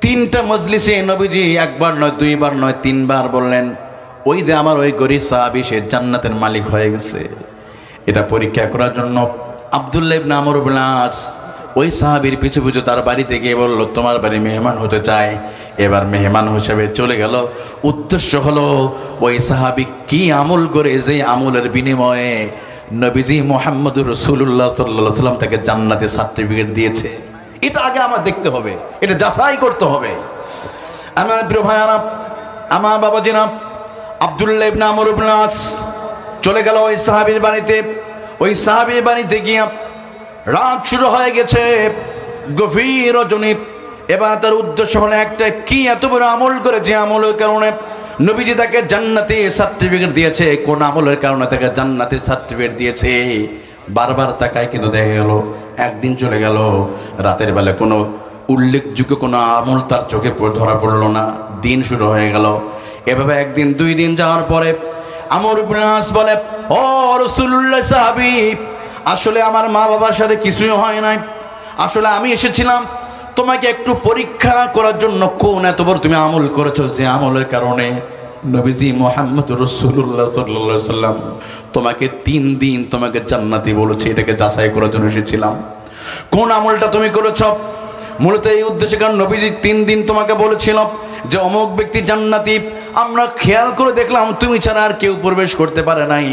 তিনটা মজলিসে নবীজি একবার নয়, দুইবার নয়, তিনবার বললেন, ওই যে আমার ওই গরিব সাহাবী সে জান্নাতের মালিক হয়ে গেছে। এটা পরীক্ষা করার জন্য আব্দুল্লাহ ইবনে আমর ইবনে আস ওই সাহাবীর পিছু পিছু তার বাড়িতে গিয়ে বলল, তোমার বাড়ি মেহমান হতে চায়। এবার মেহমান হিসেবে চলে গেল। উদ্দেশ্য হলো ওই সাহাবী কি আমল করে যে আমলের বিনিময়ে নবীজি মুহাম্মদুর রাসূলুল্লাহ সাল্লাল্লাহু আলাইহি ওয়াসাল্লাম তাকে জান্নাতের সার্টিফিকেট দিয়েছে। এটা আগে আমার দেখতে হবে, এটা যাচাই করতে হবে। আমার প্রিয় ভাইয়ারা, আমার বাবাজিরা, আব্দুল্লাহ ইবনে আমর ইবনে আস চলে গেল ওই সাহাবীর বাড়িতে। ওই সাহাবীর বাড়িতে গিয়ে রাত শুরু হয়ে গেছে, গভীর রজনী। এবার তার উদ্দেশ্য হলো একটা, কি এত বড় আমল করে যে আমলের কারণে নবীজি তাকে জান্নাতে সার্টিফিকেট দিয়েছে, কোন আমলের কারণে তাকে জান্নাতে সার্টিফিকেট দিয়েছে। বারবার তাকায়, কিন্তু দেখা গেল একদিন চলে গেল, রাতের বেলা কোনো উল্লেখযোগ্য কোনো আমল তার চোখে ধরা পড়লো না। দিন শুরু হয়ে গেল। এভাবে একদিন, দুই দিন যাওয়ার পরে আমর ইবনে আস বলে, ও রাসূলুল্লাহ সাহাবী, আসলে আমার মা বাবার সাথে কিছুই হয় নাই। আসলে আমি এসেছিলাম তোমাকে একটু পরীক্ষা করার জন্য, কোন এত বড় তুমি আমল করেছো যে আমলের কারণে নবীজি মুহাম্মদুর রাসূলুল্লাহ সাল্লাল্লাহু আলাইহি ওয়াসাল্লাম তোমাকে 3 দিন তোমাকে জান্নাতি বলেছে। এটাকে যাচাই করার জন্য এসেছিলাম। কোন আমলটা তুমি করেছো? মূলত এই উদ্দেশ্যে, কারণ নবীজি 3 দিন তোমাকে বলেছিল যে অমুক ব্যক্তি জান্নাতি। আমরা খেয়াল করে দেখলাম তুমি ছাড়া আর কেউ প্রবেশ করতে পারে নাই,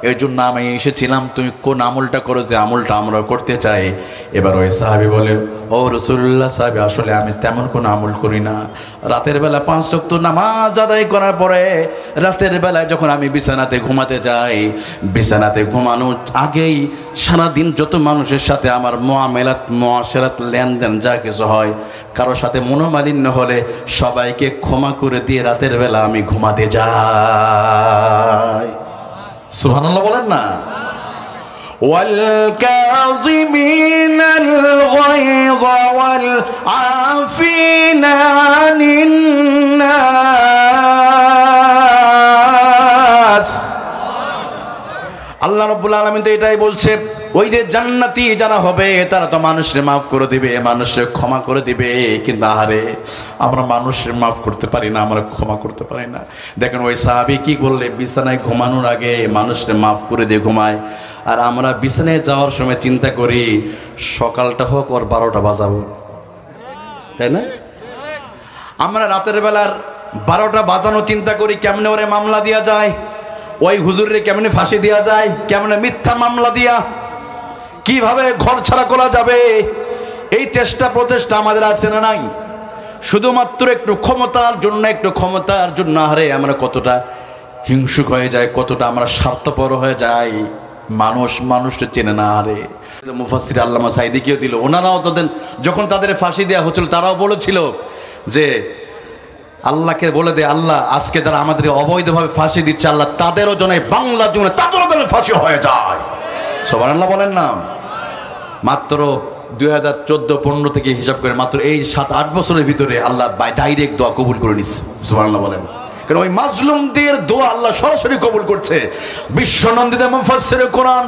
এর জন্য আমি এসেছিলাম তুমি কোন আমলটা করো যে আমলটা আমরা করতে চাই। এবার ওই সাহাবী বলে, ও রাসূলুল্লাহ সাহাবী, আসলে আমি তেমন কোনো আমল করি না। রাতের বেলা 5 ওয়াক্ত নামাজ আদায় করার পরে রাতের বেলায় যখন আমি বিছানাতে ঘুমাতে যাই, বিছানাতে ঘুমানোর আগেই সারাদিন যত মানুষের সাথে আমার মুআমালাত মুআশারাত লেনদেন যা কিছু হয়, কারোর সাথে মনোমালিন্য হলে সবাইকে ক্ষমা করে দিয়ে রাতের বেলা আমি ঘুমাতে যাই। সুবহানাল্লাহ বলেন না? ওয়াল কাযিমিনাল গায়য ওয়াল আফিনা আনিন নাস। আল্লাহ রাব্বুল আলামিন তো এটাই বলছে, ওই যে জান্নাতি যারা হবে তারা তো মানুষকে মাফ করে দিবে, মানুষকে ক্ষমা করে দিবে। কিন্তু আহারে, আমরা মানুষকে মাফ করতে পারি না, আমরা ক্ষমা করতে পারি না। দেখেন ওই সাহাবী কি বললে, বিছানায় ঘুমানোর আগে মানুষকে মাফ করে দিয়ে ঘুমায়। আর আমরা বিছানায় যাওয়ার সময় চিন্তা করি সকালটা হোক ওর 12টা বাজাবো, তাই না? আমরা রাতের বেলার 12টা বাজানো চিন্তা করি, কেমনে ওরে মামলা দেওয়া যায়, ওই হুজুরে কেমনে ফাঁসি দেওয়া যায়, কেমনে মিথ্যা মামলা দিয়া কিভাবে ঘর ছাড়া করা যাবে। এই চেষ্টা প্রচেষ্টা আমাদের আছে না নাই? শুধুমাত্র একটু ক্ষমতার জন্য আরে আমরা কতটা হিংসুক হয়ে যায়, কতটা আমরা স্বার্থপর হয়ে যাই। মানুষকে চেনে না। আরে মুফাসসির আল্লামা সাঈদীকেও দিল, ওনারাও যখন তাদের ফাঁসি দেওয়া হচ্ছিল তারাও বলেছিল যে আল্লাহকে বলে দে, আল্লাহ আজকে যারা আমাদের অবৈধভাবে ফাঁসি দিচ্ছে, আল্লাহ তাদেরও জন্য বাংলা জীবনে তাদেরও যেন ফাঁসি হয়ে যায়। সুবহানাল্লাহ বলেন না? মাত্র 2014-15 থেকে হিসাব করে মাত্র এই 7-8 বছরের ভিতরে আল্লাহ ডাইরেক্ট দোয়া কবুল করে নিচ্ছে। সুবহানাল্লাহ বলেন? কারণ ওই মাজলুমদের দোয়া আল্লাহ সরাসরি কবুল করছে। বিশ্বনন্দিত মুফাসসিরে কোরআন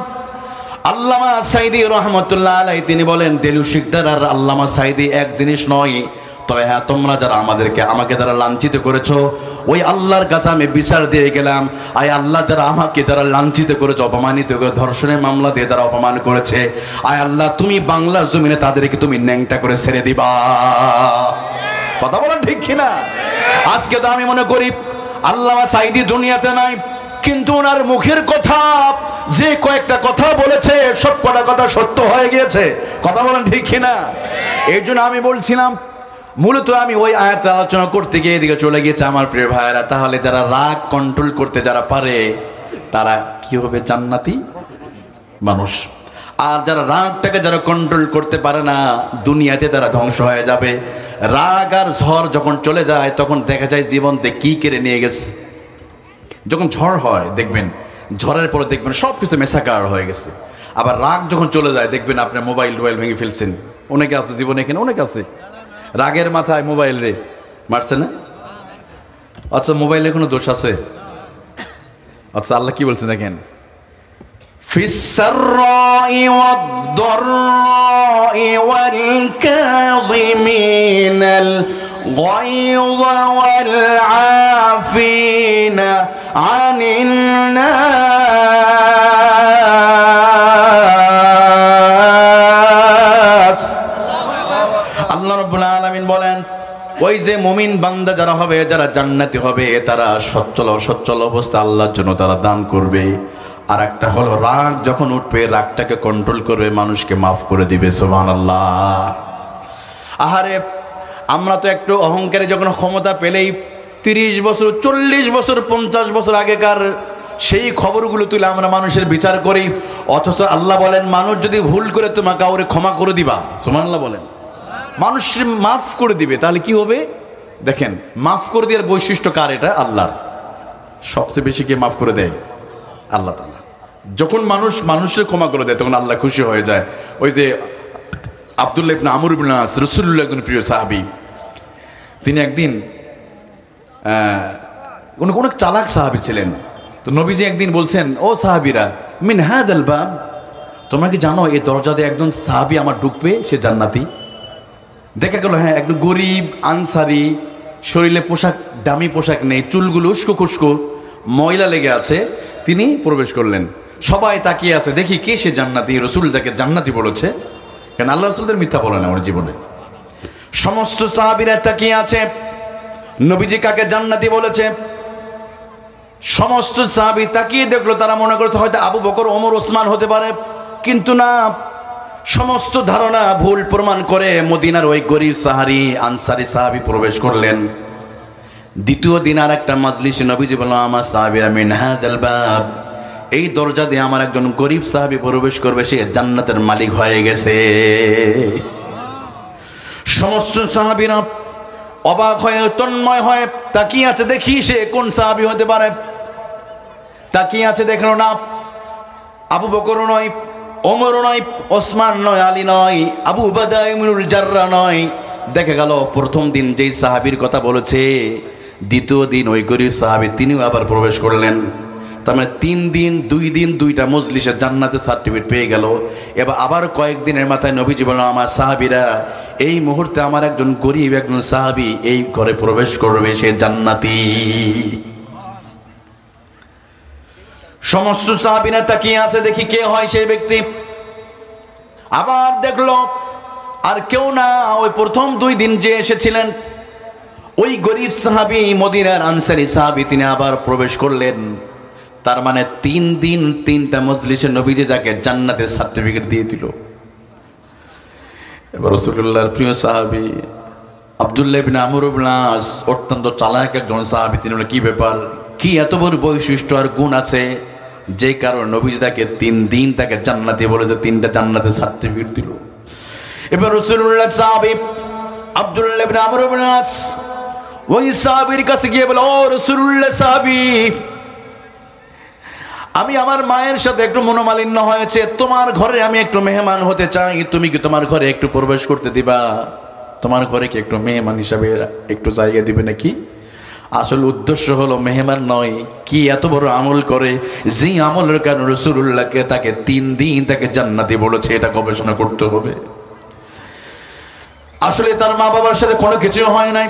আল্লামা সাঈদী রাহমাতুল্লাহ আলাইহি তিনি বলেন, দেলু শিকদার আর আল্লামা সাঈদী এক জিনিস নয়, তবে হ্যাঁ, তোমরা যারা আমাকে যারা লাঞ্ছিত করেছো, ওই আল্লাহর কাছে আমি বিচার দিয়ে গেলাম। আয় আল্লাহ, যারা লাঞ্ছিত করেছে, অপমানিত করে, ধর্ষণের মামলা দিয়ে যারা অপমান করেছে, আয় আল্লাহ তুমি বাংলার জমিনে তাদেরকে তুমি ন্যাংটা করে ছেড়ে দিবা। কথা বলেন ঠিক কিনা? আজকে তো আমি মনে করি আল্লামা সাঈদী দুনিয়াতে নাই, কিন্তু ওনার মুখের কথা, যে কয়েকটা কথা বলেছে সব কটা কথা সত্য হয়ে গিয়েছে। কথা বলেন ঠিক কিনা? এই জন্য আমি বলছিলাম, মূলত আমি ওই আয়াত আলোচনা করতে গিয়ে এদিকে চলে গিয়েছে আমার প্রিয় ভাইয়েরা। তাহলে যারা রাগ কন্ট্রোল করতে যারা পারে তারা কি হবে? জান্নাতি মানুষ। আর যারা রাগটাকে যারা কন্ট্রোল করতে পারে না, দুনিয়াতে তারা ধ্বংস হয়ে যাবে। রাগ আর ঝড় যখন চলে যায় তখন দেখা যায় জীবনতে কি কেড়ে নিয়ে গেছে। যখন ঝড় হয় দেখবেন, ঝড়ের পরে দেখবেন সব কিছু মেসাকার হয়ে গেছে। আবার রাগ যখন চলে যায় দেখবেন আপনার মোবাইল ভেঙে ফেলছেন। অনেকে আছে জীবনে, এখানে অনেক আছে রাগের মাথায় মোবাইল রে মারছে না? আচ্ছা, মোবাইলে কোনো দোষ আছে? আচ্ছা, আল্লাহ কি বলছে দেখেন, ফিস সাররাই ওয়াদ দাররাই ওয়াল কাযিমিনাল গায়য ওয়াল আফিনা আনিন নাস। আল্লাহ রাব্বুল আলামিন বলেন, ওই যে মুমিন বান্দা যারা হবে, যারা জান্নাতি হবে, তারা সচ্ছল অবস্থা আল্লাহর জন্য তারা দান করবে। আর একটা হলো রাগ যখন উঠবে, রাগটাকে কন্ট্রোল করবে, মানুষকে মাফ করে দিবে। সুবহানাল্লাহ। আহারে, আমরা তো একটু অহংকারে যখন ক্ষমতা পেলেই 30 বছর 40 বছর 50 বছর আগেকার সেই খবরগুলো তুলে আমরা মানুষের বিচার করি। অথচ আল্লাহ বলেন, মানুষ যদি ভুল করে তোমাকে কাউরে ক্ষমা করে দিবা, সুবহানাল্লাহ বলেন, মানুষ মাফ করে দিবে, তাহলে কি হবে দেখেন। মাফ করে দেওয়ার বৈশিষ্ট্য কার? এটা আল্লাহর। সবচেয়ে বেশি কে মাফ করে দেয়? আল্লাহ তাআলা। যখন মানুষ মানুষের ক্ষমা করে দেয় তখন আল্লাহ খুশি হয়ে যায়। ওই যে আব্দুল্লাহ ইবনে আমর ইবনে আস, রাসূলুল্লাহ একজন প্রিয় সাহাবী, তিনি একদিন অনেক চালাক সাহাবী ছিলেন। তো নবীজি একদিন বলছেন, ও সাহাবীরা, মিন হাযাল বাব, তোমরা কি জানো এই দরজা দিয়ে একজন সাহাবী আমার ঢুকবে, সে জান্নাতি। দেখা গেল হ্যাঁ, একদম গরিব আনসারি, শরীরে পোশাক, দামি পোশাক নেই, চুলগুলো উস্কো খুস্কো, ময়লা লেগে আছে, তিনি প্রবেশ করলেন। সবাই তাকিয়ে আছে, দেখি কে সে জান্নাতি। রাসূল তাকে জান্নাতি বলেছে, কারণ আল্লাহ রাসূলদের মিথ্যা বলে না আমার জীবনে। সমস্ত সাহাবীরা তাকিয়ে আছে, নবীজি কাকে জান্নাতি বলেছে। সমস্ত সাহাবী তাকিয়ে দেখলো, তারা মনে করতে হয়তো আবু বকর, ওমর, ওসমান হতে পারে, কিন্তু না, সমস্ত ধারণা ভুল প্রমাণ করে মদিনার ওই গরিব সাহারি আনসারি সাহাবী প্রবেশ করলেন। দ্বিতীয় দিন আর একটা মাজলিসে নবীজি বললেন, আমার সাহাবীরা, মিন হাযাল বাব, এই দরজা দিয়ে আমার একজন গরিব সাহাবী প্রবেশ করবে, সে জান্নাতের মালিক হয়ে গেছে। সমস্ত সাহাবীরা অবাক হয়ে, তন্ময় হয়ে তাকিয়ে আছে, দেখি সে কোন সাহাবী হতে পারে। তাকিয়ে আছে, দেখলো না, আবু বকর নয়, ওমর নয়, ওসমান নয়, আলী নয়, আবু উবাদা ইবনুল জাররাহ নয়। দেখা গেল প্রথম দিন যেই সাহাবীর কথা বলেছে, দ্বিতীয় দিন ওই গরিব সাহাবী তিনিও আবার প্রবেশ করলেন। তার মানে 3 দিন 2 দিন 2টা মজলিসে জান্নাতের সার্টিফিকেট পেয়ে গেল। এবার আবার কয়েকদিনের মাথায় নবীজি বললেন, আমার সাহাবীরা, এই মুহূর্তে আমার একজন গরিব একজন সাহাবী এই ঘরে প্রবেশ করবে, সে জান্নাতি। সমস্ত সাহাবীরা তাকিয়ে আছে, দেখি কে হয় সেই ব্যক্তি। আবার দেখলো আর কেউ না, ওই প্রথম 2 দিন যে এসেছিলেন ওই গরিব সাহাবী, মদিনার আনসারী সাহাবী, তিনি আবার প্রবেশ করলেন। তার মানে 3 দিন 3টা মজলিসে নবীজি যাকে জান্নাতের সার্টিফিকেট দিয়ে দিল। এবার রাসূলুল্লাহর প্রিয় সাহাবী আব্দুল্লাহ ইবনে আমর ইবনে আস, অত্যন্ত চালাক একজন সাহাবী, তিনি বলেন, কি ব্যাপার, কি এত বড় বৈশিষ্ট্য আর গুণ আছে যে কারণে নবীজি তাকে 3 দিন তাকে জান্নাতি বলেছে, 3টা জান্নাতের সার্টিফিকেট দিল। এবার রাসূলুল্লাহ সাহাবী আব্দুল্লাহ ইবনে আমর ইবনে আস ওই সাহাবীর কাছে গিয়ে বলে, ও রাসূলুল্লাহ সাহাবী, আমি আমার মায়ের সাথে একটু মনোমালিন্য হয়েছে, তোমার ঘরে আমি একটু মেহমান হতে চাই, তুমি কি তোমার ঘরে একটু প্রবেশ করতে দিবা? তোমার ঘরে কি একটু মেহমান হিসাবে একটু জায়গা দিবে নাকি? আসল উদ্দেশ্য হলো মেহমান নয়, কি এত বড় আমল করে যে আমলের কারণে রাসূলুল্লাহকে তাকে 3 দিন তাকে জান্নাতি বলেছে, এটা গবেষণা করতে হবে। আসলে তার মা বাবার সাথে কোনো কিছু হয় নাই।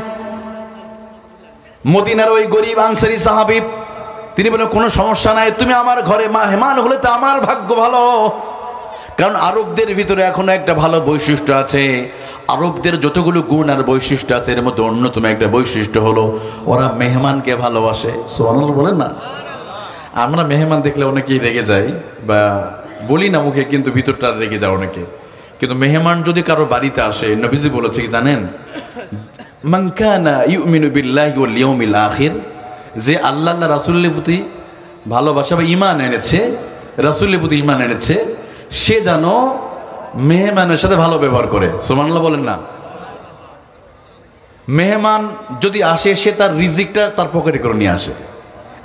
মদিনার ওই গরিব আনসারী সাহাবী, তিনি বলেন, কোনো সমস্যা নাই, তুমি আমার ঘরে মেহমান হলে তো আমার ভাগ্য ভালো। কারণ আরবদের ভিতরে এখনো একটা ভালো বৈশিষ্ট্য আছে। আরবদের যতগুলো গুণ আর বৈশিষ্ট্য আছে, এর মধ্যে অন্যতম একটা বৈশিষ্ট্য হলো ওরা মেহমানকে ভালোবাসে। সুবহানাল্লাহ বলেন না? আমরা মেহমান দেখলে অনেকেই রেগে যাই, বা বলি না মুখে, কিন্তু ভিতরটা রেগে যায় অনেকে। কিন্তু মেহমান যদি কারো বাড়িতে আসে, নবীজি বলেছে কি জানেন, মান কানা ইউমিনু বিল্লাহি ওয়াল ইয়াউমিল আখির, যে আল্লাহ রাসূলের প্রতি ভালোবাসা বা ঈমান এনেছে, রাসূলের প্রতি ঈমান এনেছে, সে যেন মেহমানের সাথে ভালো ব্যবহার করে। সুবহানাল্লাহ বলেন না? মেহমান যদি আসে, সে তার রিজিকটা তার পকেটে করে নিয়ে আসে।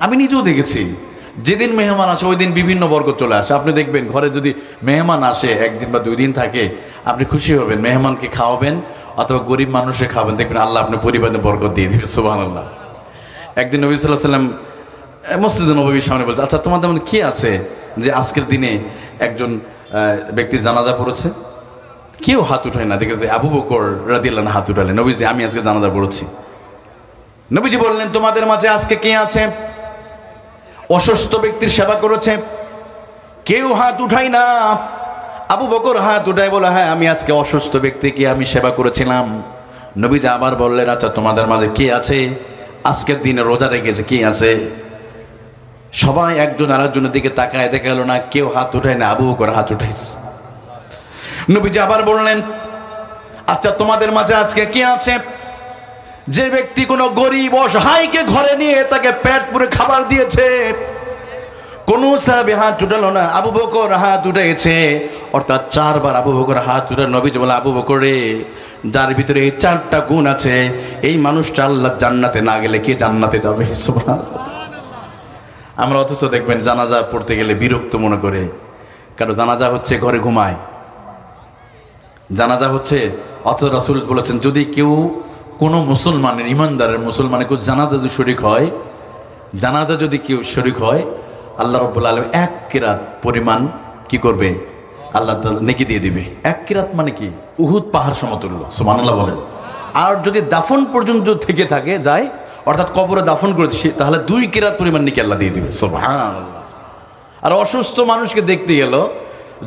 আমি নিজেও দেখেছি, যেদিন মেহমান আসে ওই দিন বিভিন্ন বরকত চলে আসে। আপনি দেখবেন ঘরে যদি মেহমান আসে 1 দিন বা 2 দিন থাকে, আপনি খুশি হবেন, মেহমানকে খাওয়াবেন অথবা গরিব মানুষে খাবেন, দেখবেন আল্লাহ আপনার পরিবারে বরকত দিয়ে দিবে। সুবহানাল্লাহ। একদিন নবী সাল্লাল্লাহু আলাইহি ওয়াসাল্লাম মসজিদে নববীর সামনে বলছে, আচ্ছা তোমাদের মধ্যে কি আছে যে আজকের দিনে একজন ব্যক্তি জানাজা পড়েছে? কেউ হাত উঠায় না। দেখেছে আবু বকর রাদিয়াল্লাহু আনহু হাত উঠালেন, নবীজি আমি আজকে জানাজা পড়েছি। নবীজি বললেন তোমাদের মাঝে আজকে কে আছে অসুস্থ ব্যক্তির সেবা করেছে? কেউ হাত উঠায় না। আবু বকর হাত উঠায় বলে হ্যাঁ আমি আজকে অসুস্থ ব্যক্তিকে আমি সেবা করেছিলাম। নবীজি আবার বললেন আচ্ছা তোমাদের মাঝে কে আছে আজকের দিনে রোজা রেখেছে? কে আছে? সবাই একজন আরেকজনের দিকে তাকায়, দেখা গেল না কেউ হাত উঠায় না, আবু বকর হাত উঠাইছে। নবীজি আবার বললেন আচ্ছা তোমাদের মাঝে আজকে কে আছে যে ব্যক্তি কোনো গরিব অসহায়কে ঘরে নিয়ে তাকে পেট পুরে খাবার দিয়েছে? কোন সাহাবী হাত উঠালো না, আবু বকর হাত উঠেছে। অর্থাৎ 4 বার আবু বকর হাত উঠে নবীজি বলে আবু বকরে যার ভিতরে এই 4টা গুণ আছে এই মানুষটা আল্লাহ জান্নাতে না গেলে কে জান্নাতে যাবে? সুবহানাল্লাহ। আমরা অথচ দেখবেন জানাজা পড়তে গেলে বিরক্ত মনে করে, কারণ জানাজা হচ্ছে ঘরে ঘুমায়, জানাজা হচ্ছে। অথচ রাসূল বলেছেন যদি কেউ কোনো মুসলমানের ইমানদারের মুসলমানের কেউ জানাজা যদি শরীক হয়, জানাজা যদি কেউ শরীক হয় আল্লাহ রাব্বুল আলামিন 1 কিরাত পরিমাণ কি করবে? আল্লাহ তাআলা নেকি দিয়ে দিবে। 1 কিরাত মানে কি? উহুদ পাহাড় সমতুল্য। সুবহানাল্লাহ বলেন। আর যদি দাফন পর্যন্ত থেকে থাকে যায়, অর্থাৎ কবরে দাফন করে তাহলে 2 কিরাত পরিমাণ নেকি আল্লাহ দিয়ে দিবে। সুবহানাল্লাহ। আর অসুস্থ মানুষকে দেখতে গেল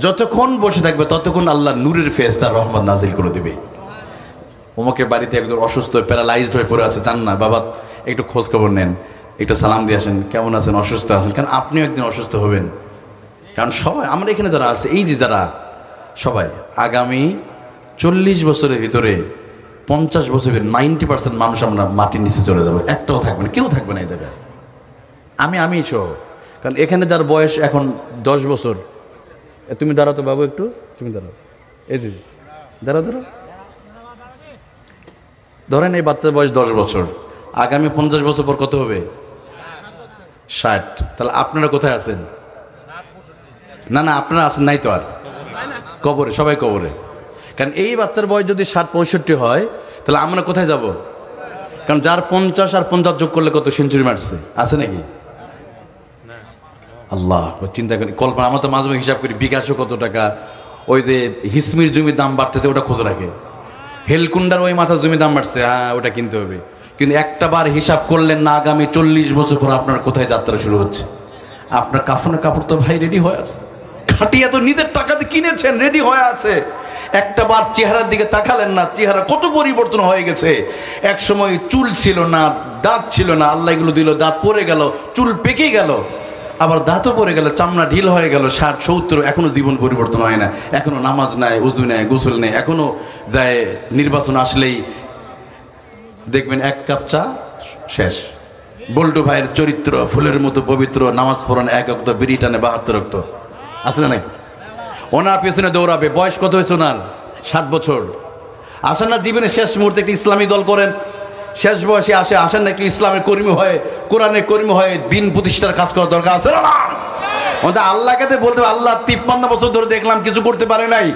যতক্ষণ বসে থাকবে ততক্ষণ আল্লাহ নূরের ফেরেশতা রহমত নাজিল করে দিবে। ওমকের বাড়িতে একজন অসুস্থ প্যারালাইজড হয়ে পড়ে আছে, চান না বাবা একটু খোঁজ খবর নেন, একটু সালাম দিয়ে আসেন, কেমন আছেন, অসুস্থ আছেন? কারণ আপনিও একদিন অসুস্থ হবেন। কারণ সবাই আমরা এখানে যারা আছে, এই যে যারা সবাই আগামী 40 বছরের ভিতরে 50 বছরের 90% মানুষ আমরা মাটির নিচে চলে যাবো, একটাও থাকবে না, কেউ থাকবে না এই জায়গায়। আমি সহ। কারণ এখানে যার বয়স এখন 10 বছর, তুমি দাঁড়াও তো বাবু, একটু তুমি দাঁড়াও, এই যে দাঁড়াও ধরেন এই বাচ্চার বয়স 10 বছর, আগামী 50 বছর পর কত হবে? 60। তাহলে আপনারা কোথায় আছেন? না আপনারা আছেন নাই তো, আর কবরে, সবাই কবরে। কারণ এই বাচ্চার বয়স যদি 60-65 হয় তাহলে আমরা কোথায় যাব? কারণ যার 50 আর 50 যোগ করলে কত সেঞ্চুরি মারছে আছে নাকি? আল্লাহ চিন্তা করি, কল্পনা। আমরা তো মাঝে মাঝে হিসাব করি বিকাশও কত টাকা, ওই যে হিসমির জমির দাম বাড়তেছে ওটা খোঁজ রাখে, হেলকুন্ডার ওই মাথার জমির দাম বাড়ছে, হ্যাঁ ওটা কিনতে হবে। কিন্তু একটা বার হিসাব করলেন না আগামী 40 বছর পর আপনার কোথায় যাত্রা শুরু হচ্ছে? আপনার কাফনের কাপড় তো ভাই রেডি হয়ে আছে, খাটিয়া তো নিজের টাকাতে কিনেছেন, রেডি হয়ে আছে। একটা বার চেহারার দিকে তাকালেন না, চেহারা কত পরিবর্তন হয়ে গেছে। এক সময় চুল ছিল না, দাঁত ছিল না, আল্লাহ এগুলো দিল, দাঁত পড়ে গেল, চুল পেকে গেল, আবার দাঁতও পড়ে গেল, চামড়া ঢিল হয়ে গেল, 60-70, এখনো জীবন পরিবর্তন হয় না, এখনো নামাজ নাই, উজু নেই, গোসল নেই, এখনো যায় নির্বাচন আসলেই দেখবেন 1 কাপ চা শেষ। বল্টু ভাইয়ের চরিত্র ফুলের মতো পবিত্র, নামাজ পড়ান 1 রক্ত, বিড়ি টানে 72 রক্ত, আসলে নাকি? ওনার পেছনে দৌড়াবে। বয়স কত হয়েছে ওনার? 60 বছর। আসেন না জীবনে শেষ মুহূর্তে একটি ইসলামী দল করেন, শেষ বয়সে আসেন না একটু ইসলামের কর্মী হয়ে, কোরআনের কর্মী হয়ে দিন প্রতিষ্ঠার কাজ করার দরকার আছে না? আল্লাহকে বলতে আল্লাহ 53 বছর ধরে দেখলাম কিছু করতে পারে নাই,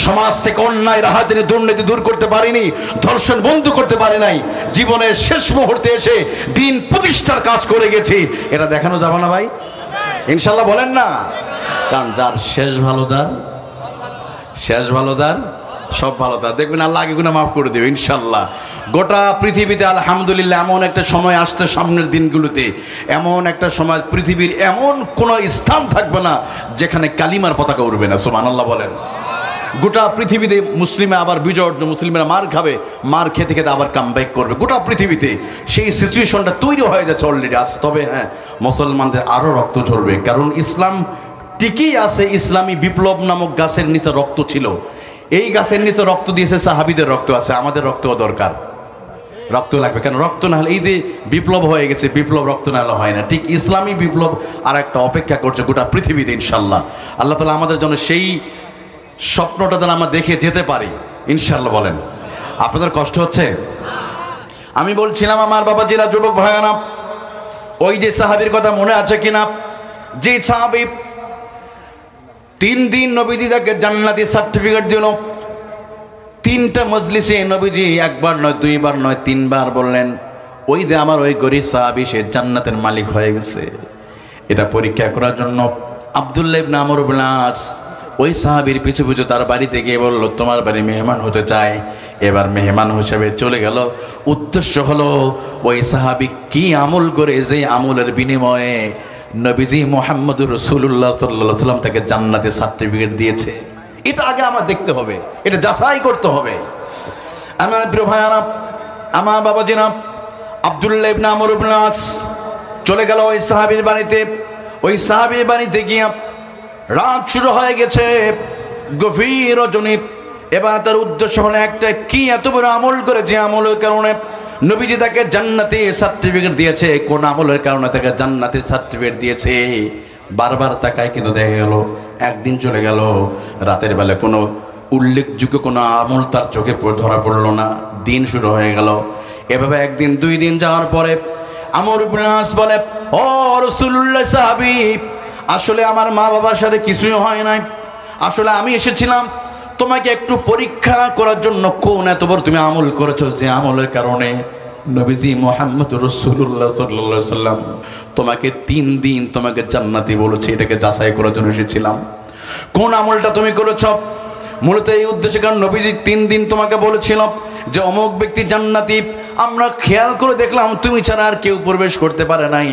সমাজ থেকে অন্যায় রাহাজানি দুর্নীতি দূর করতে পারিনি, ধর্ষণ বন্ধ করতে পারে নাই, জীবনের শেষ মুহূর্তে এসে দিন প্রতিষ্ঠার কাজ করে গেছি, এটা দেখানো যাবে না ভাই? ইনশাল্লাহ বলেন না? কারণ যার শেষ ভালো, তার সব ভালো, তার দেখবেন আল্লাহ আগে গুনাহ মাফ করে দেবে ইনশাল্লাহ। গোটা পৃথিবীতে আলহামদুলিল্লাহ এমন একটা সময় আসছে সামনের দিনগুলোতে, এমন একটা সময় পৃথিবীর এমন কোনো স্থান থাকবে না যেখানে কালিমার পতাকা উড়বে না। সুবহানাল্লাহ বলেন। গোটা পৃথিবীতে মুসলিমে আবার বিজয় অর্জন, মুসলিমেরা মার খাবে, মার খেতে খেতে আবার কামব্যাক করবে। গোটা পৃথিবীতে সেই সিচুয়েশনটা তৈরি হয়ে যাচ্ছে অলরেডি আজ। তবে হ্যাঁ, মুসলমানদের আরও রক্ত ঝরবে, কারণ ইসলাম টিকেই আছে। ইসলামী বিপ্লব নামক গাছের নিচে রক্ত ছিল, এই গাছের নিচে রক্ত দিয়েছে, সাহাবীদের রক্ত আছে, আমাদের রক্তও দরকার, রক্ত লাগবে। কেন রক্ত না হলে, এই যে বিপ্লব হয়ে গেছে, বিপ্লব রক্ত না হলে হয় না, ঠিক ইসলামী বিপ্লব আর একটা অপেক্ষা করছে গোটা পৃথিবীতে ইনশাল্লাহ। আল্লাহ তাআলা আমাদের জন্য সেই স্বপ্নটা যেন আমরা দেখে যেতে পারি ইনশাল্লাহ। বলেন আপনাদের কষ্ট হচ্ছে? আমি বলছিলাম আমার বাবাজিরা, যুবক ভাইয়ারা, ওই যে সাহাবীর কথা মনে আছে কিনা, যে সাহাবী 3 দিন নবীজি তাকে জান্নাতি সার্টিফিকেট দিল। 3টা মজলিসে নবীজি 1 বার নয়, 2 বার নয়, 3 বার বললেন ওই যে আমার ওই গরিব সাহাবী সে জান্নাতের মালিক হয়ে গেছে। এটা পরীক্ষা করার জন্য আব্দুল্লাহ ইবনে আমর ইবনে আস ওই সাহাবীর পিছু পিছু তার বাড়িতে গিয়ে বলল, তোমার বাড়ি মেহমান হতে চাই। এবার মেহমান হিসেবে চলে গেল। উদ্দেশ্য হলো ওই সাহাবী কি আমল করে যে আমলের বিনিময়ে নবীজি মুহাম্মদুর রাসূলুল্লাহ সাল্লাল্লাহু আলাইহি ওয়াসাল্লাম তাকে জান্নাতের সার্টিফিকেট দিয়েছে। এটা আগে আমার দেখতে হবে, এটা যাচাই করতে হবে। আমার প্রিয় ভাইয়ারা, আমার বাবাজিরা, আব্দুল্লাহ ইবনে আমর ইবনে আস চলে গেল ওই সাহাবীর বাড়িতে। ওই সাহাবীর বাড়িতে গিয়ে রাত শুরু হয়ে গেছে, গভীর রজনী। এবার তার উদ্দেশ্য হলো একটা, কি এত বড় আমল করে যে আমলের কারণে নবীজি তাকে জান্নাতি সার্টিফিকেট দিয়েছে, কোন আমলের কারণে তাকে জান্নাতি সার্টিফিকেট দিয়েছে। বারবার তাকায়, কিন্তু দেখা গেল একদিন চলে গেল, রাতের বেলা কোনো উল্লেখযোগ্য কোনো আমল তার চোখে ধরা পড়লো না। দিন শুরু হয়ে গেল। এভাবে একদিন দুই দিন যাওয়ার পরে আমর ইবনে আস বলে, ও রাসূলুল্লাহ সাহাবী, আসলে আমার মা বাবার সাথে কিছুই হয় নাই। আসলে আমি এসেছিলাম তোমাকে একটু পরীক্ষা করার জন্য, কোন এত বড় তুমি আমল করেছো যে আমলের কারণে নবীজি মুহাম্মদুর রাসূলুল্লাহ সাল্লাল্লাহু আলাইহি ওয়াসাল্লাম তোমাকে 3 দিন তোমাকে জান্নাতি বলেছে। এটাকে যাচাই করার জন্য এসেছিলাম। কোন আমলটা তুমি করেছো? মূলত এই উদ্দেশ্যে, কারণ নবীজি 3 দিন তোমাকে বলেছিল যে অমুক ব্যক্তি জান্নাতি। আমরা খেয়াল করে দেখলাম তুমি ছাড়া আর কেউ প্রবেশ করতে পারে নাই,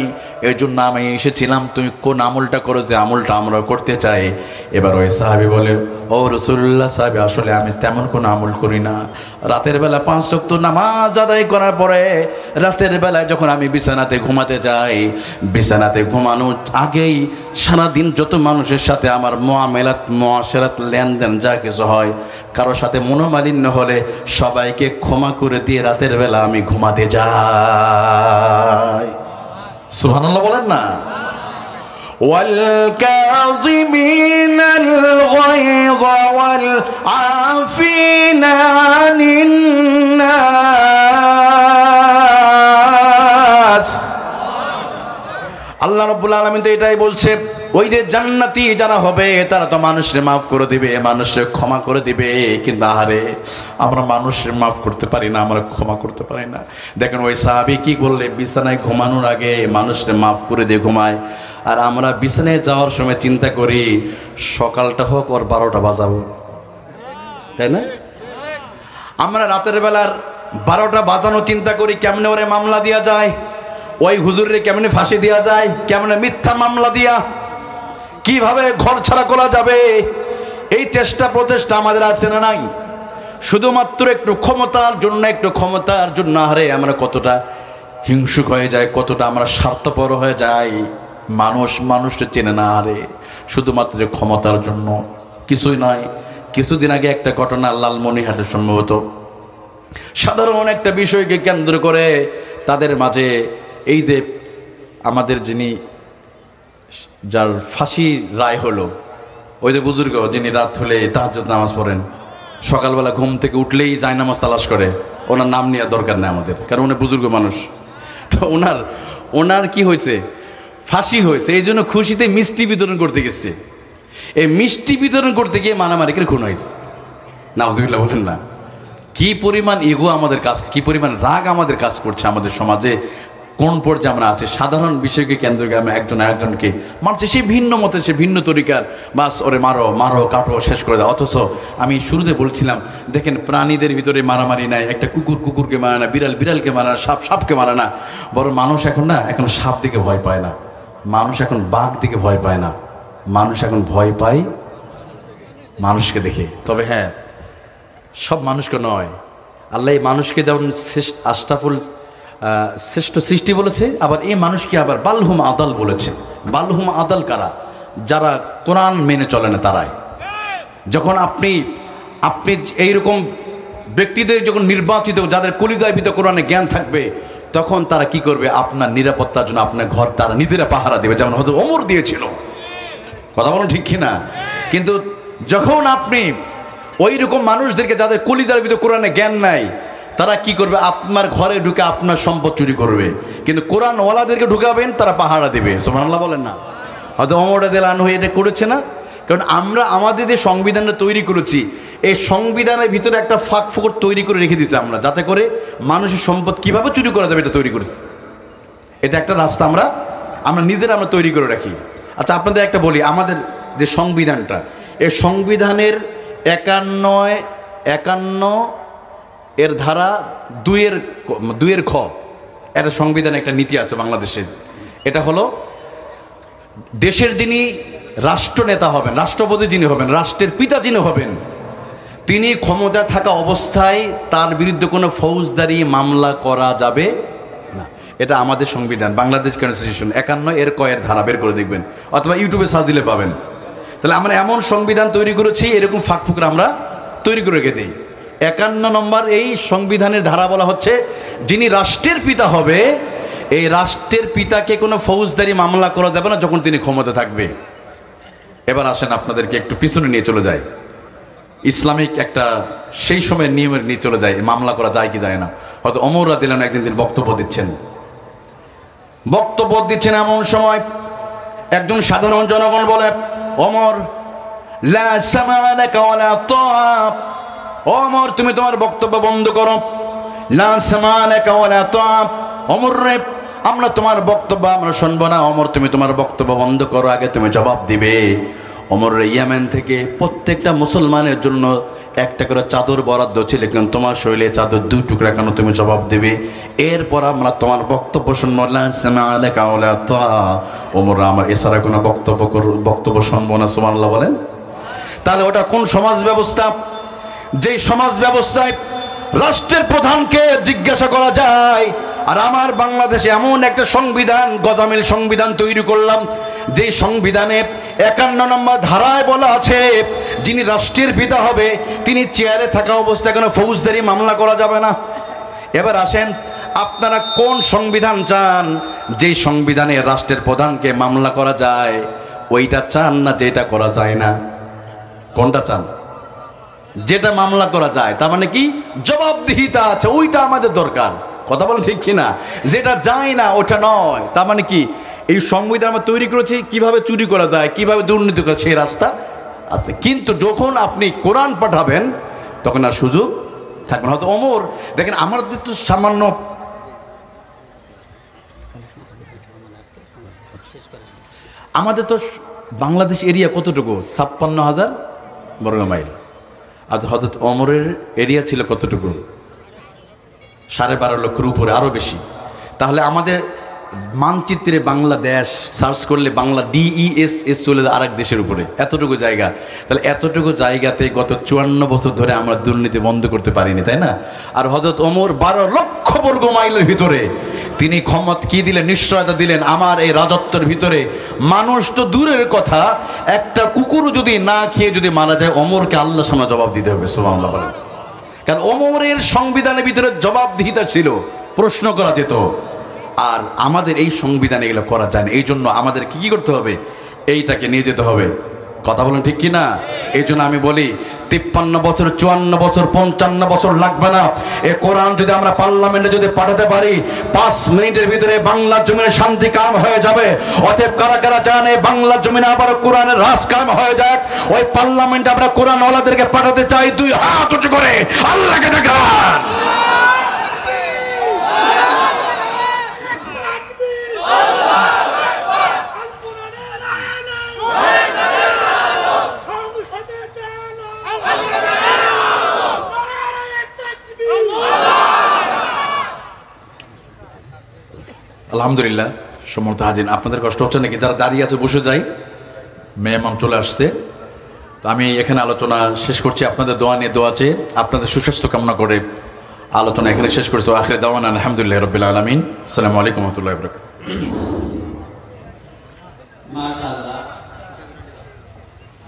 এই জন্য আমি এসেছিলাম তুমি কোন আমলটা করো যে আমলটা আমরা করতে চাই। এবার ওই সাহাবী বলে, ও রাসূলুল্লাহ সাহাবী, আসলে আমি তেমন কোনো আমল করি না। রাতের বেলা 5 ওয়াক্ত নামাজ আদায় করার পরে রাতের বেলায় যখন আমি বিছানাতে ঘুমাতে যাই, বিছানাতে ঘুমানোর আগেই সারাদিন যত মানুষের সাথে আমার মুআমালাত মুআশারাত লেনদেন যা কিছু হয়, কারোর সাথে মনোমালিন্য হলে সবাইকে ক্ষমা করে দিয়ে রাতের বেলা আমি ঘুমাতে যাই। সুবহানাল্লাহ বলেন না। ওয়াল কাযিমিনাল গায়য ওয়াল আফিনা আনিন নাস। আল্লাহ রাব্বুল আলামিন তো এটাই বলছে, ওই যে জান্নাতি যারা হবে তারা তো মানুষকে মাফ করে দিবে, মানুষকে ক্ষমা করে দিবে। কিন্তু আহারে, আমরা মানুষকে মাফ করতে পারি না, আমরা ক্ষমা করতে পারি না। দেখেন ওই সাহাবী কি বললে, বিছানায় ঘুমানোর আগে মানুষকে মাফ করে দিয়ে ঘুমায়। আর আমরা বিছানায় যাওয়ার সময় চিন্তা করি সকালটা হোক ওর 12টা বাজাবো, তাই না? আমরা রাতের বেলার 12টা বাজানো চিন্তা করি, কেমনে ওরে মামলা দেওয়া যায়, ওই হুজুরে কেমনে ফাঁসি দেওয়া যায়, কেমনে মিথ্যা মামলা দিয়া কিভাবে ঘর ছাড়া করা যাবে। এই চেষ্টা প্রচেষ্টা আমাদের আছে না নাই? শুধুমাত্র একটু ক্ষমতার জন্য হারে আমরা কতটা হিংসুক হয়ে যায়, কতটা আমরা স্বার্থপর হয়ে যাই। মানুষকে চেনে না হারে, শুধুমাত্র ক্ষমতার জন্য। কিছুই নয়, কিছুদিন আগে একটা ঘটনা লালমনিরহাটে সম্ভবত, সাধারণ একটা বিষয়কে কেন্দ্র করে তাদের মাঝে এই যে আমাদের যিনি যার ফাঁসি রায় হলো, ওই যে বুজুর্গ যিনি রাত হলে তাহাজ্জুদ নামাজ পড়েন, সকালবেলা ঘুম থেকে উঠলেই জায়নামাজ তালাশ করে, ওনার নাম নেওয়ার দরকার নেই আমাদের, কারণ উনি বুজুর্গ মানুষ। তো ওনার কি হয়েছে, ফাঁসি হয়েছে। এই জন্য খুশিতে মিষ্টি বিতরণ করতে গেছে। এই মিষ্টি বিতরণ করতে গিয়ে মারামারি করে খুন হয়েছে। নাউজুবিল্লাহ বলেন না। কি পরিমাণ ইগো আমাদের কাজ, কি পরিমাণ রাগ আমাদের কাজ করছে আমাদের সমাজে, কোন পর্যায়ে আমরা আছি। সাধারণ বিষয়কে কেন্দ্র করে আমরা একজন আরেকজনকে মারছে, সে ভিন্ন মতে, সে ভিন্ন তরিকার, বাস ওরে মারো মারো কাটো শেষ করে দাও। অথচ আমি শুরুতে বলছিলাম, দেখেন প্রাণীদের ভিতরে মারামারি নাই। একটা কুকুর কুকুরকে মারে না, বিড়াল বিড়ালকে মারে না, সাপ সাপকে মারে না। বড় মানুষ এখন সাপ দিকে ভয় পায় না, মানুষ এখন বাঘ দিকে ভয় পায় না, মানুষ এখন ভয় পায় মানুষকে দেখে। তবে হ্যাঁ, সব মানুষকে নয়। আল্লাহ এই মানুষকে যেমন শ্রেষ্ঠ সৃষ্টি বলেছে, আবার এই মানুষকে আবার বালহুম আদাল বলেছে। বালহুম আদাল কারা? যারা কোরআন মেনে চলে না তারাই। যখন আপনি এইরকম ব্যক্তিদের যখন নির্বাচিত, যাদের কলিজায় ভিতরে কোরআনে জ্ঞান থাকবে, তখন তারা কি করবে? আপনার নিরাপত্তার জন্য আপনার ঘর তারা নিজেরা পাহারা দেবে, যেমন হযরত ওমর দিয়েছিল। কথা বলুন ঠিক কিনা? কিন্তু যখন আপনি ওই রকম মানুষদেরকে, যাদের কলিজার ভিতরে কোরআনে জ্ঞান নাই, তারা কি করবে? আপনার ঘরে ঢুকে আপনার সম্পদ চুরি করবে। কিন্তু কোরআনওয়ালাদেরকে ঢুকাবেন, তারা পাহারা দেবে। সুবহানাল্লাহ বলেন না। হয়তো ওমর রাদিয়াল্লাহু আনহু এটা করেছে না? কারণ আমরা আমাদের যে সংবিধানটা তৈরি করেছি, এই সংবিধানের ভিতরে একটা ফাঁক ফোকর তৈরি করে রেখে দিয়েছি আমরা, যাতে করে মানুষের সম্পদ কিভাবে চুরি করা যাবে এটা তৈরি করেছি। এটা একটা রাস্তা আমরা নিজেরা তৈরি করে রাখি। আচ্ছা আপনাদের একটা বলি, আমাদের যে সংবিধানটা, এই সংবিধানের 51 এর ধারা 2 খ, একটা সংবিধানে একটা নীতি আছে বাংলাদেশের। এটা হলো দেশের যিনি রাষ্ট্রনেতা হবেন, রাষ্ট্রপতি যিনি হবেন, রাষ্ট্রের পিতা যিনি হবেন, তিনি ক্ষমতা থাকা অবস্থায় তার বিরুদ্ধে কোনো ফৌজদারি মামলা করা যাবে না। এটা আমাদের সংবিধান, বাংলাদেশ কনস্টিটিউশন 51 এর ক এর ধারা বের করে দেখবেন, অথবা ইউটিউবে সার্চ দিলে পাবেন। তাহলে আমরা এমন সংবিধান তৈরি করেছি, এরকম ফাঁকফুকরা আমরা তৈরি করে রেখে দিই। 51 নম্বর এই সংবিধানের ধারা বলা হচ্ছে, যিনি রাষ্ট্রের পিতা হবে, এই রাষ্ট্রের পিতাকে কোনো ফৌজদারি মামলা করা যাবে না যখন তিনি ক্ষমতা থাকবে। এবার আসেন আপনাদেরকে একটু পিছনে নিয়ে চলে যায়, ইসলামিক একটা সেই সময় নিয়মের নিয়ে চলে যায়, মামলা করা যায় কি যায় না। হয়তো ওমর রাদিয়াল্লাহু আনহু একদিন তিনি বক্তব্য দিচ্ছেন, এমন সময় একজন সাধারণ জনগণ বলে, ওমর লা সামালাকা ওয়ালা তাআ, ওমর তুমি তোমার বক্তব্য বন্ধ করো। লা সামালাকা ওয়ালা তাআ, ওমর রে আমরা তোমার বক্তব্য আমরা শুনবো না। ওমর তুমি তোমার বক্তব্য বন্ধ করো, আগে তুমি জবাব দিবে। ওমর ইয়েমেন থেকে প্রত্যেকটা মুসলমানের জন্য একটা করে চাদর বরাদ্দ ছিল, কিন্তু তোমার শরীরে চাদর 2 টুকরা, কেন তুমি জবাব দেবে। এরপর আমরা তোমার বক্তব্য শুনবো। ওমর আমার এছাড়া কোনো বক্তব্য শুনবো না। সুবহানাল্লাহ বলেন। তাহলে ওটা কোন সমাজ ব্যবস্থা? যেই সমাজ ব্যবস্থায় রাষ্ট্রের প্রধানকে জিজ্ঞাসা করা যায়। আর আমার বাংলাদেশে এমন একটা সংবিধান, গজামিল সংবিধান তৈরি করলাম, যে সংবিধানে 51 নম্বর ধারায় বলা আছে, যিনি রাষ্ট্রের পিতা হবে তিনি চেয়ারে থাকা অবস্থায় কোনো ফৌজদারি মামলা করা যাবে না। এবার আসেন, আপনারা কোন সংবিধান চান? যেই সংবিধানে রাষ্ট্রের প্রধানকে মামলা করা যায় ওইটা চান, না যেটা করা যায় না? কোনটা চান? যেটা মামলা করা যায়, তার মানে কি জবাবদিহিতা আছে, ওইটা আমাদের দরকার। কথা বলেন ঠিক কিনা? যেটা যায় না ওটা নয়। তার মানে কি এই সংবিধান আমরা তৈরি করেছি কিভাবে চুরি করা যায়, কিভাবে দুর্নীতি করা, সেই রাস্তা আছে। কিন্তু যখন আপনি কোরআন পাঠাবেন তখন আর সুযোগ থাকবে না। হয়তো ওমর দেখেন, আমাদের তো সামান্য আমাদের তো বাংলাদেশ এরিয়া কতটুকু? 56,000 বর্গ মাইল। আর হযরত ওমরের এরিয়া ছিল কতটুকু? 12.5 লক্ষের উপরে, আরো বেশি। তাহলে আমাদের মানচিত্রে বাংলাদেশ সার্চ করলে বাংলা DESS চলে যায় আরেক দেশের উপরে, এতটুকু জায়গা। তাহলে এতটুকু জায়গাতে গত 54 বছর ধরে আমরা দুর্নীতি বন্ধ করতে পারিনি, তাই না? আর হযরত ওমর 12 লক্ষ বর্গ মাইলের ভিতরে তিনি ক্ষমতা কি দিলেন, নিশ্চয়তা দিলেন, আমার এই রাজত্বের ভিতরে মানুষ তো দূরের কথা, একটা কুকুর যদি না খেয়ে যদি মারা যায়, ওমরকে আল্লাহর সামনে জবাব দিতে হবে। সুবহানাল্লাহ বলেন। কারণ ওমরের সংবিধানের ভিতরে জবাবদিহিতা ছিল, প্রশ্ন করা যেত। আর আমাদের এই সংবিধানে এগুলো করা যায় না। এই জন্য আমাদের কি করতে হবে? এইটাকে নিয়ে যেতে হবে। কথা বলেন ঠিক কিনা? এই জন্য আমি বলি 53 বছর, 54 বছর, 55 বছর লাগবে না। এই কোরআন যদি আমরা পার্লামেন্টে যদি পাঠাতে পারি, 5 মিনিটের ভিতরে বাংলার জমিনে শান্তি কায়েম হয়ে যাবে। অতএব কারা কারা জানে বাংলার জমিনে আবার কোরআনের রাজ কায়েম হয়ে যাক, ওই পার্লামেন্টে আমরা কোরআন ওয়ালাদেরকে পাঠাতে চাই। 2 হাত উঁচু করে আল্লাহকে দেখান। আলহামদুলিল্লাহ। সম্মানিত হাজির, আপনাদের কষ্ট হচ্ছে নাকি? যারা দাঁড়িয়ে আছে বসে যাই, মেহমান চলে আসছে। তো আমি এখানে আলোচনা শেষ করছি। আপনাদের দোয়া নিয়ে দোয়া চেয়ে আপনাদের সুস্বাস্থ্য কামনা করে আলোচনা এখানে শেষ করছি। আখির দাওয়ানা আলহামদুলিল্লাহ রাব্বিল আলামিন। আসসালামু আলাইকুম ওয়া রাহমাতুল্লাহি ওয়া বারাকাতুহু। মাশাআল্লাহ,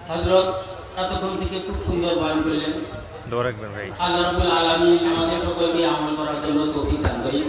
হযরত এতক্ষণ থেকে খুব সুন্দর বয়ান করলেন। দোয়া রাখবেন ভাই। আল্লাহ রাব্বুল আলামিন আমাদের সকলকে আমল করার জন্য তৌফিক দান করেন।